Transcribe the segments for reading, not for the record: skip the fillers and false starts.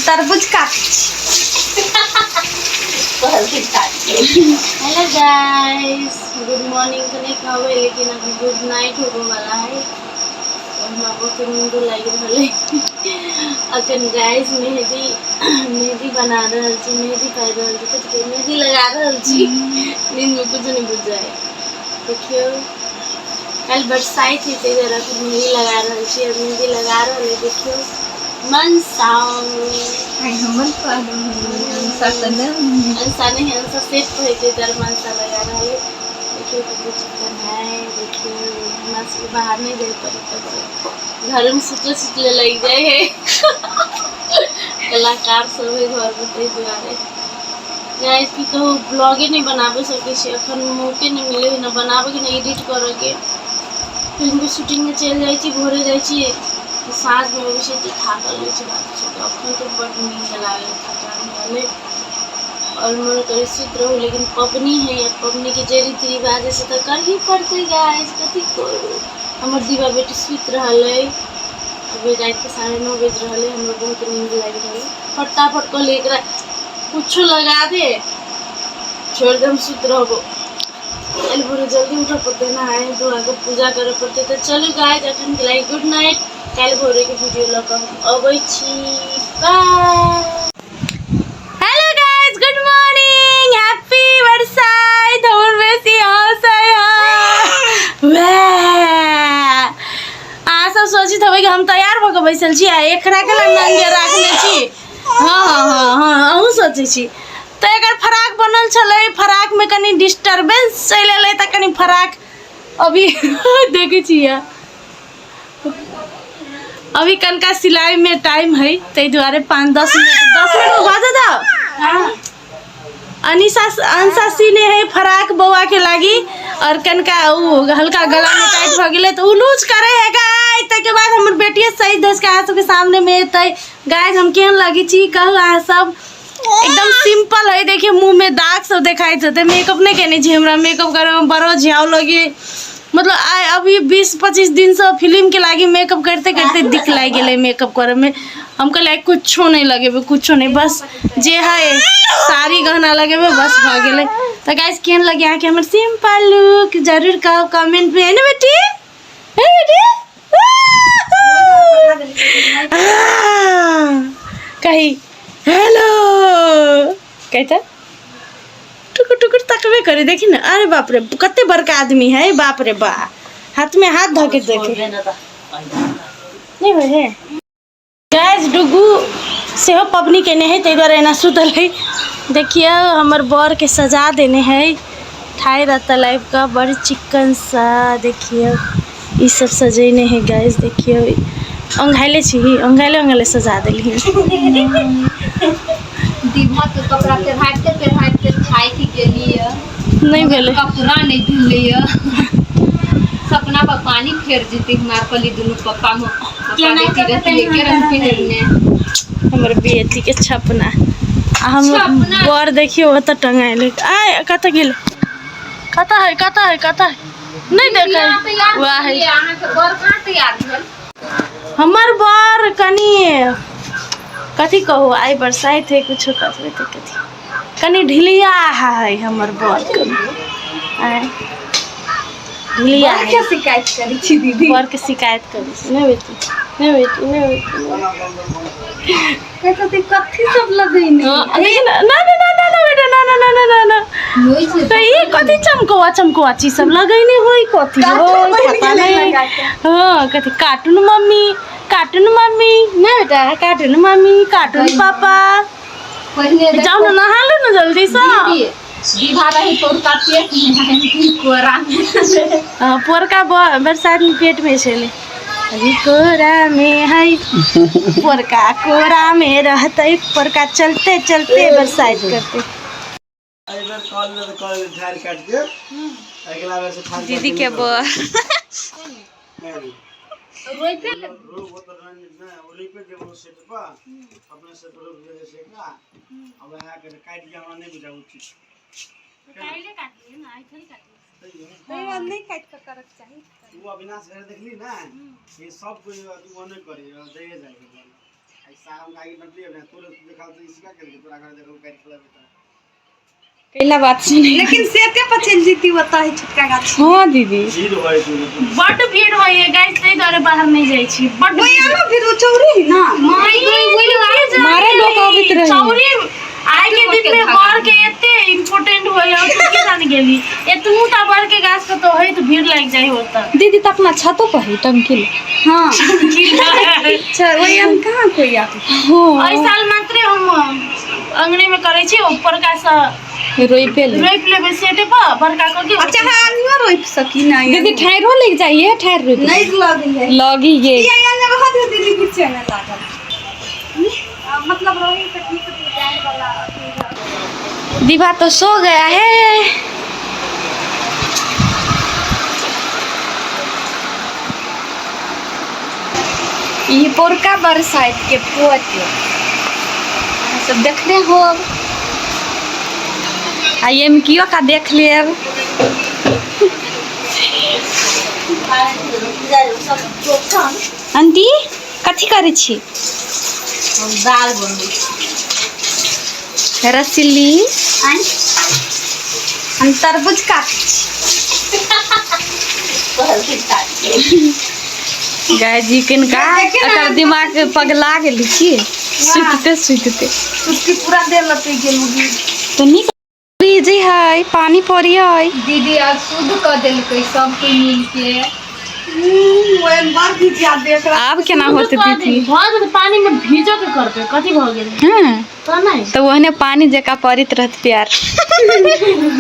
तरबूज hello guys, good morning तो नहीं कहबे लेकिन अभी गुड नाइट होने वाला है। तो नींद लग रही अखन गाइस मेहंदी बना रही छी, मेहंदी कर रही छी, कुछ मेहंदी लगा रही छी। नींद में कुछ नहीं बुझ जाए। देखियो कल बरसात थी तो जरा मेहंदी लगा रही छी, अब मेहंदी लगा रही। देखियो मन साउंड ऐसा नहीं ऐसा सेट होते दर मनसा लगा रहा है। देखिए कितना चिकन है। देखिए मास्क बाहर नहीं दे पड़े तो घर में सुतले लग जाए है। कलाकार सब है घर में ते दुआरे गाइस की तो ब्लॉगे नहीं बनाबे सके छी, अखन मौके नहीं मिले ना बनाबे के ना एडिट करे के। फिल्म के शूटिंग में चल जाई छी, भोरे जाई छी, साँझ में अभी से थाकल रही छी। बात से अखन तो बड़ नींद लागे थकान वाले और मन करे सुत रहूं, लेकिन पबनी है या पबनी के जे रीति रिवाज से तो कर ही पड़ते गाइस। कथी करू हमर दीवा बेटी सुत रहल है। अभी रात के 9:30 बज रहा है। हमरा बहुत नींद लग रहा है। फटाफट को लेकर कुछ लगा दे छोड़ दे, हम सुत रहो। कल भोरे जल्दी उठ पड़ते ना है, दुआ को पूजा करे पड़ते। तो चलो गाइस अखन के लिए गुड नाइट। कल भोरे के वीडियो लगा अबै छी। Bye. Hello guys, good morning, happy बरसात। हमर बेसी हंसै है। आ सब सोचित हबै कि हम तैयार भ के बैसल छी आ एकरा के नंगे राखने छी। हां अहू सोचै छी। तो एकर फराक बनल छलै, फराक में कनी डिस्टरबेंस चल एलै त कनी फराक अभी देखै छियै। अभी कनका सिलाई में टाइम है ते द्वारे 5-10 मिनट बाद दाओ। अंसा सीने है फराक बउआ के लागी और कनका हल्का गला में टाइट भ गेले तो लूज करे है गाइस। के बाद हमर बेटी सही दस के आंसू के सामने में एतै गाइस। हम केहन लगी छी कहू अहाँ सब? एकदम सिंपल है। देखिए मुंह में दाग सब दिखाई देते। मेकअप नहीं केने छी, हमरा मेकअप करे में बड़ो झियाव लगी। मतलब अभी 20-25 दिन से फिल्म के लागी मेकअप करते करते दिख लग गए मेकअप करे में। हम कहले कुछो नहीं लगे, कुछो नहीं, बस जे है साड़ी गहना लगे बस भ गेले। तो गाइस केहन लगे यहाँ के हमर सिंपल लुक जरूर कहो कमेंट में, है ना बेटी? है बेटी? कही हेलो कहता टुकुर टुकुर तकबे करे। देखी ना, अरे बाप रे कते बड़का आदमी है, बाप रे बा। हाथ में हाथ धके देखे नहीं हो है गाइस। डुगू से हो पबनी केने है ते द्वारा एना सुतल है। देखिए हमर बर के सजा देने है ठाई रहता लाइफ का बड़ चिकन सा। देखिए ये सब सजेने है गाइस। देखिए अंघाइले छी, अंघाइले सजा देली। दीवा के कपड़ा पेरहाइते खाए की गेलिए नहीं भेले, कपड़ा नहीं धुलिए। सपना पर पानी फेर जीती हमार कली दुनु पप्पा में के रंग पहनने हमर बेटी के छपना। हम बर देखियो ओत टंगाइले। आय कत गेल? कता है नहीं देखै वाह है हमर बर कनी कथी कहू आई बरसात है कुछ कहबे तो कथी कनी ढिलिया है हमर बर। ढिलिया है। क्या शिकायत करी छी दीदी? बर के शिकायत करी छी नहीं बेटी, नहीं बेटी, नहीं बेटी। तो कथी सब लगैनी? ना ना ना बेटा, ना तो ये कथी चमकवा चीज सब लगैनी होई कथी होई पता नहीं। हां कथी कार्टून मम्मी नहीं बेटा, कार्टून मम्मी कार्टून पापा। जाओ ना नहा लो ना जल्दी से। दीवा रही पोरका पेट में कोरा में पोरका बरसात में पेट में चले अभी कोरा में है। पोरका कोरा में रहते पोरका चलते चलते बरसात करते। दीदी के बर नहीं काट के करक चाहिए। तू अविनाश घर देखली ना ये सब कोई तू ओने करी दे जाए कैला बात सुनी लेकिन सेते पर चल जीती होता है छुटका गाछ। हां दीदी बड भीड़ होय है गाइस, तै द्वारे बाहर नहीं जाय छी। बड ओय आना फिर चौरी ना माई मारे लोग आबित रहे चौरी आइ के दिन में घर के एते इम्पोर्टेंट होय है तो की जान गेली एतमु ता बर के गाछ के तो होय तो भीड़ लाग जाय होता। दीदी त अपना छतो पर है टंकी। हां अच्छा ओय हम कहां कोई आती। हां एहि साल मात्र हम अंगने में करे छी, ऊपर का सा रोइप लेबे सेटे पर बड़का क के। अच्छा हानियो रोइप सकी ना दीदी ठहरो ले जाइए ठहर रोइप नहीं लगी है लगी ये यहाँ बहुत है दीदी पीछे में लागल मतलब रोही से ठीक डिजाइन वाला। दीवा तो सो गया है। ये पोरका बरसात के पोते सब देख रहे हो। आइए हम कियो का देख लेब। आंटी कथी करे छी। हम दाल बनबै छी रसली हम तरबूज काटै छी। गाय जी किनका एकर दिमाग पगला गेल छी। सुतते सुतते पूरा देर लपट गेल तो नी जी है पानी पड़ी है दीदी आज शुद्ध कर देलकै सब कोई मिल के। आब केना होते दीदी भज पानी में भीजो के करबे कथी भ गेल। हां त नहीं तो वहने पानी जका परित रहत प्यार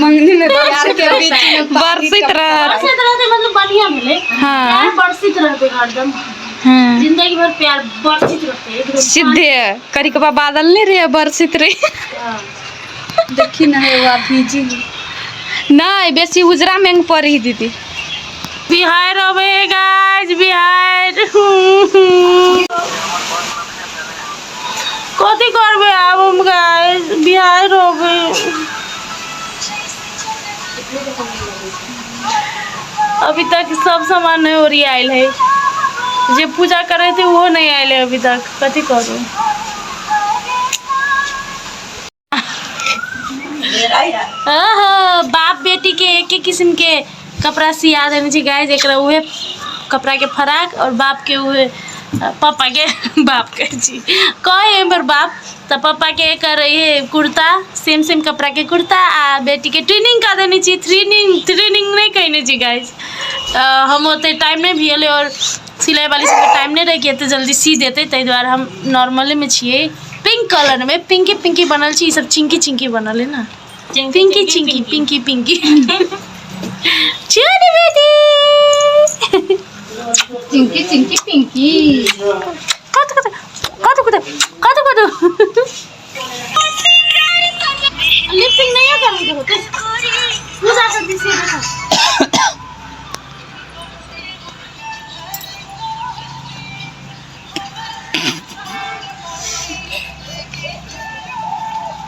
मंगनी में प्यार के बीच में बरसित रहत मतलब बढ़िया भेले। हां प्यार बरसित रहते हरदम। हां जिंदगी भर प्यार बरसित रहते एकदम सीधे करिकबा बादल नहीं रे बरसित रे। हां देखी ना है वा भीजी नहीं बेसी उजरा में पड़ी दीदी। बिहार अबे गाइस बिहार कथी करबे आब हम गाइस बिहार अबे। अभी तक सब सामान नहीं ओरियाइल है, जे पूजा करे थे वो नहीं आयल है अभी तक। कथी करू बाप बेटी के एक एक किस्म के कपड़ा सिया देने छी गाइस। एकरा उहे कपड़ा के फराक और बाप के उहे पापा के बाप के छी कहे एक बार बाप तो पापा के एकर ये कुर्ता सेम कपड़ा के कुर्ता आ बेटी के ट्रेनिंग का देने छी। ट्रेनिंग नहीं कहने छी गाइस। हम ओते टाइम नहीं भेले और सिलाई वाली सबके टाइम नहीं रह के जल्दी सी देते तै द्वारा हम नॉर्मली में छिए। पिंक कलर में पिंकी बनल छी। सब चिंकी बनल है ना पिंकी चल बेटी चिंकी कत लिपसिंग नहीं है करने के होते पूजा कर दी से देखो।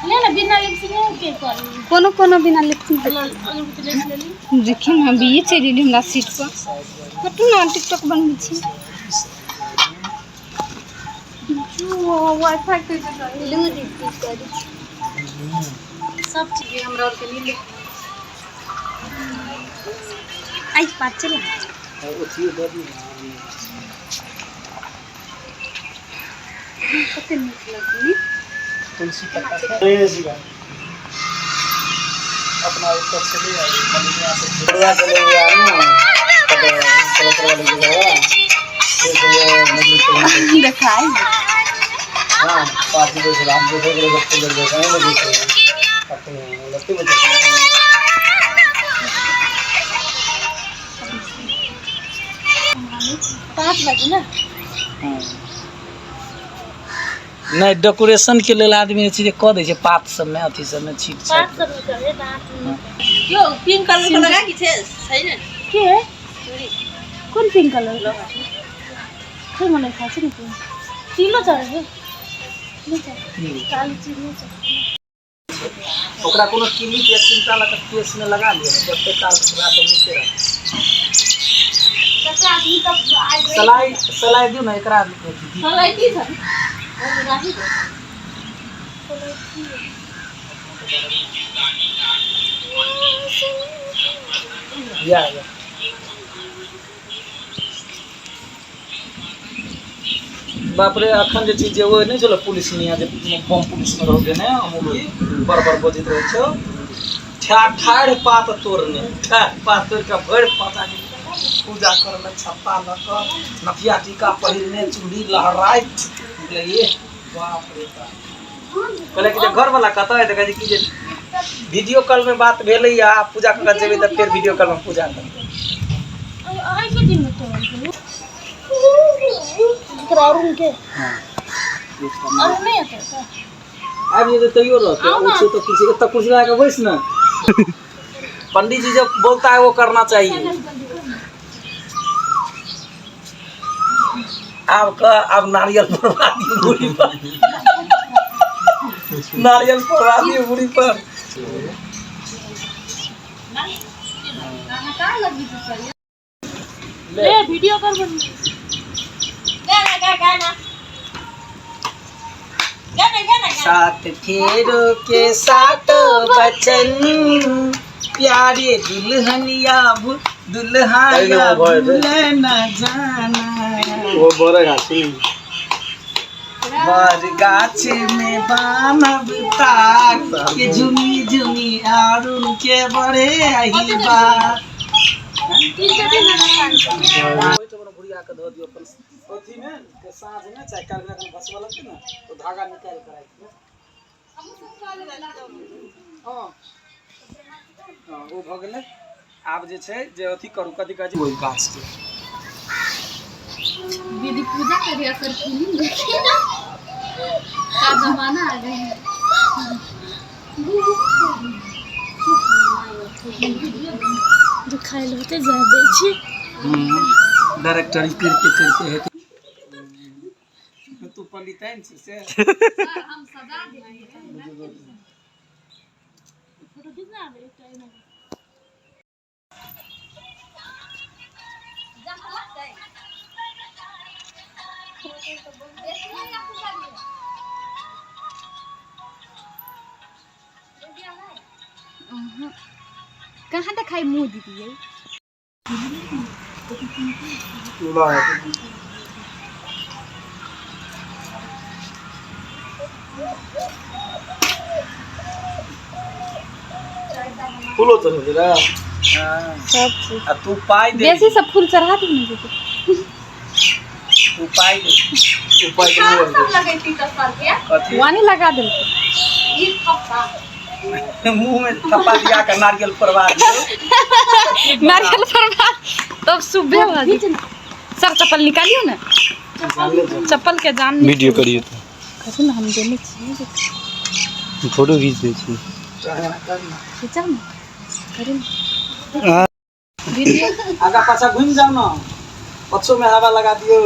ले ना बिना लिपसिंग के कर कोनो बिना लिपसिंग देखी ना भी चली हमरा सीट पर हटू ना टिकटॉक बनबै छी। जो वाईफाई के ले दीदी कर सब चीज हमरा और के लिए आई बात चला कते नीक लगनी तुलसी पत्ता से अपना ऊपर से ले आई मनिया से पूरा चले गया ना तब चलत वाली जगह फिर दिखाई हां पार्टी के सलाम दे के बच्चे लोग देखा है लगी तो अपने लगते बच्चे 5 बजे ना। नहीं डेकोरेशन के लिए आदमी चीज कह दे पात सब में अथी सब में छीट पात सब में करे दांत यो पिंक कलर का लगा की छे सही ना के कौन पिंक कलर लगा फिर मने खासी नहीं किलो चाहिए काली चीज ओकरा कोनो कीमिक या चिंता लगा केस में लगा लियो जब तक काल पूरा तो नीचे रह कच्चा आदमी तब सलाई दियो ना एकरा सलाई की था या बाप रे अखन जे चीज वो नहीं चलो पुलिस नहीं आज बम पुलिस में रह गए ने अमूल बार बजित रहे छो ठाड़ पात तोड़ने ठाड़ पात तोड़ के भर पता पूजा करल छत्ता ल क नथिया टीका पहिरने चूड़ी लहराइत ये बाप रे कहले कि घर वाला कत है त कि जे वीडियो कॉल में बात भेलै या पूजा कर जेबे त फिर वीडियो कॉल में पूजा कर आई के दिन में तो करार उनके हां और नहीं आता अब ये तो तैयार रहते उसे तो किसी तक कुर्सी लगा के बैठ ना पंडित जी जब बोलता है वो करना चाहिए अब नारियल फोड़वा दी बूढ़ी पर नारियल फोड़वा दी बूढ़ी पर ले वीडियो कर बन गाना सात फेरों के सातों बचन प्यारे दुल्हनिया दुल्हाया भूल न जाना वो बोले गाछी बर गाछ में बानब ताक के झुमी झुमी आरुन के बड़े आई बा बुढ़िया के धो दियो अपन अथी में के साँझ में चाहे काल में फसवा लगते ना तो धागा निकाल कर आई हां हां वो भ गेलै आब जे छै जे अथी करू कथी कहै छै ओइ गाछ के दीदी पूजा करिया कर फिल्म देखिए ना का जमाना आ गया है जो खाइल होते जा दे छी डायरेक्टरी करके है तू पंडिताइन से हम सजा देंगे फोटो कितना आवे एक टाइम में कहाँ दिखाई मुँह दीदी है फूलो तो नहीं रहा हां सब तू पाई दे बेसी सब फूल चढ़ा दी मुझे तू पाई दे सब लगैती त सर के वानी लगा दे ई थप्पा मुंह में थप्पा दिया का नारियल परवा दियो नारियल परवा तब सुबह भाजी सर चप्पल निकालियो ना चप्पल के जान वीडियो करिए तो कैसे ना हम देने चाहिए फोटो खींच दे छी खींचा ना करें वीडियो आगा पाछा घूम जाओ ना पछो में हवा लगा दियो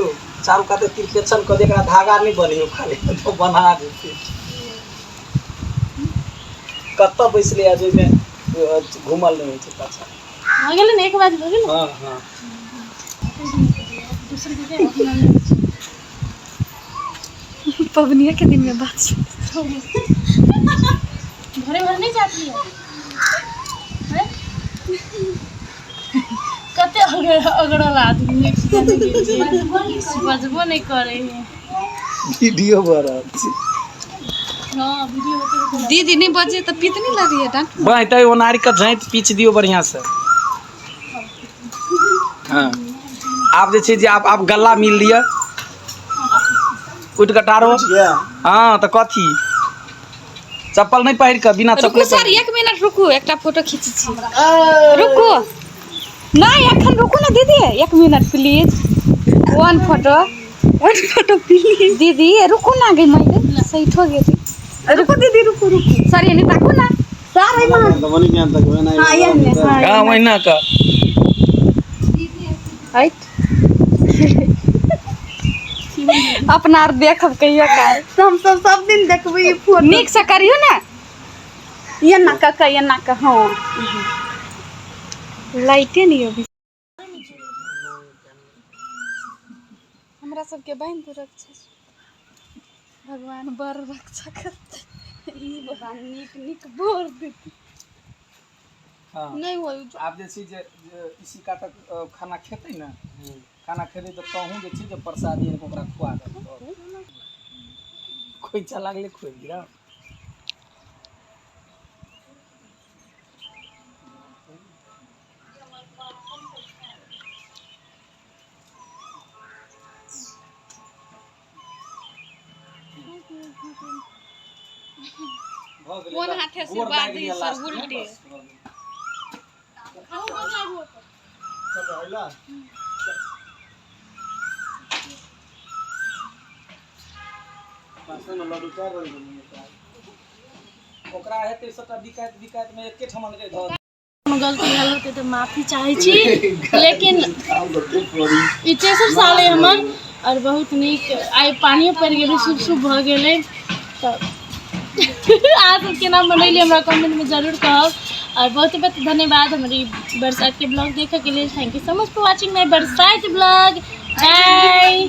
चारों काते तिरकेचन क देकरा धागा नहीं बनियो खाली तो बना देते कत्ता बैसले आज में घुमल नहीं छै पाछा आ गेल ने 1 बजे हो गेल हां हां दूसरे के अपना पवनिया के दिन में बात घरे भर नहीं जाती है कते अगड़ल आदमी बजबो नहीं करे है वीडियो बना हां वीडियो होते दीदी नहीं बजे तो पीत नहीं लगी है डांट भाई तय ओनारी का झाइत पीछ दियो बढ़िया से हां आप जे छै जे आप गला मिल लिया उठ कटारो हां तो कथी चप्पल नहीं पहिर के बिना रुको चप्पल सर 1 मिनट रुको एकटा फोटो खींची छी रुको नहीं अखन रुको ना दीदी 1 minute please one photo please दीदी रुको ना गई मैं सही हो गई रुको दीदी रुको सर ये नहीं ताको ना सर है मां मनी ज्ञान तक है ना हां ये हां महीना का राइट अपना देखब कहियो का हम सब दिन देखबे फोटो निक से करियो ना ये ना का हां लाइटे नहीं अभी हमरा सब के बहन तो रख भगवान बर रक्षा करते ई बड़ा निक निक बोर देती हाँ नहीं हो आप जैसे जे इसी का तक खाना खेते ना खाना खेते तो कहूँ जे चीज प्रसादी इनको ओकरा खुआ दे कोई चला गले खोल गिरा कौन हाथे से बात दी सर उल्टे ओकरा हेते सबटा दिकायत दिकायत में एके ठमन के धो गलती हल होते तो माफी चाहे छी लेकिन ई तेसर साल है हमर और बहुत निक आई पानियो पड़ गेलै शुभ शुभ भ गेलै तो आज केना बनैली हमरा कमेंट में जरूर कहब और बहुत बहुत धन्यवाद हमारी बरसात के ब्लॉग देखे के लिए thank you so much for watching my बरसात ब्लॉग बाय।